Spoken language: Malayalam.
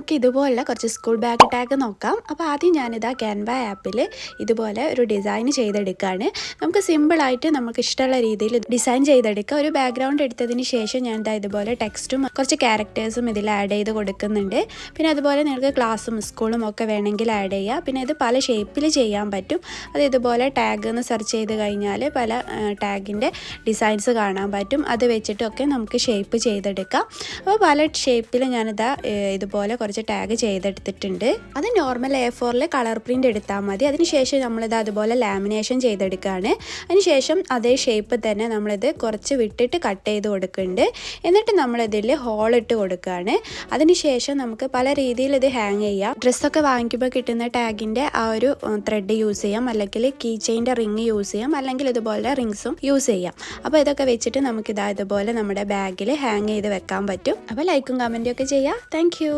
നമുക്ക് ഇതുപോലുള്ള കുറച്ച് സ്കൂൾ ബാഗ് ടാഗ് നോക്കാം. അപ്പോൾ ആദ്യം ഞാനിതാ ക്യാൻവ ആപ്പിൽ ഇതുപോലെ ഒരു ഡിസൈൻ ചെയ്തെടുക്കുകയാണ്. നമുക്ക് സിമ്പിളായിട്ട് നമുക്ക് ഇഷ്ടമുള്ള രീതിയിൽ ഡിസൈൻ ചെയ്തെടുക്കുക. ഒരു ബാക്ക്ഗ്രൗണ്ട് എടുത്തതിന് ശേഷം ഞാൻ ഇതുപോലെ ടെക്സ്റ്റും കുറച്ച് ക്യാരക്ടേഴ്സും ഇതിൽ ആഡ് ചെയ്ത് കൊടുക്കുന്നുണ്ട്. പിന്നെ അതുപോലെ നിങ്ങൾക്ക് ക്ലാസ്സും സ്കൂളും ഒക്കെ വേണമെങ്കിൽ ആഡ് ചെയ്യുക. പിന്നെ ഇത് പല ഷേപ്പിൽ ചെയ്യാൻ പറ്റും. അത് ഇതുപോലെ ടാഗ് എന്ന് സെർച്ച് ചെയ്ത് കഴിഞ്ഞാൽ പല ടാഗിൻ്റെ ഡിസൈൻസ് കാണാൻ പറ്റും. അത് വെച്ചിട്ടൊക്കെ നമുക്ക് ഷേപ്പ് ചെയ്തെടുക്കാം. അപ്പോൾ പല ഷേപ്പിൽ ഞാനിതാ ഇതുപോലെ കുറച്ച് ടാഗ് ചെയ്തെടുത്തിട്ടുണ്ട്. അത് നോർമൽ A4 കളർ പ്രിൻ്റ് എടുത്താൽ മതി. അതിനുശേഷം നമ്മളിത് അതുപോലെ ലാമിനേഷൻ ചെയ്തെടുക്കുകയാണ്. അതിനുശേഷം അതേ ഷേപ്പ് തന്നെ നമ്മളിത് കുറച്ച് വിട്ടിട്ട് കട്ട് ചെയ്ത് കൊടുക്കുന്നുണ്ട്. എന്നിട്ട് നമ്മളിതിൽ ഹോൾ ഇട്ട് കൊടുക്കുകയാണ്. അതിനുശേഷം നമുക്ക് പല രീതിയിൽ ഇത് ഹാങ് ചെയ്യാം. ഡ്രസ്സൊക്കെ വാങ്ങിക്കുമ്പോൾ കിട്ടുന്ന ടാഗിൻ്റെ ആ ഒരു ത്രെഡ് യൂസ് ചെയ്യാം, അല്ലെങ്കിൽ കീ ചെയിൻ്റെ റിങ് യൂസ് ചെയ്യാം, അല്ലെങ്കിൽ ഇതുപോലെ റിങ്സും യൂസ് ചെയ്യാം. അപ്പോൾ ഇതൊക്കെ വെച്ചിട്ട് നമുക്കിതാ ഇതുപോലെ നമ്മുടെ ബാഗിൽ ഹാങ് ചെയ്ത് വെക്കാൻ പറ്റും. അപ്പോൾ ലൈക്കും കമൻറ്റും ഒക്കെ ചെയ്യാം. Thank you.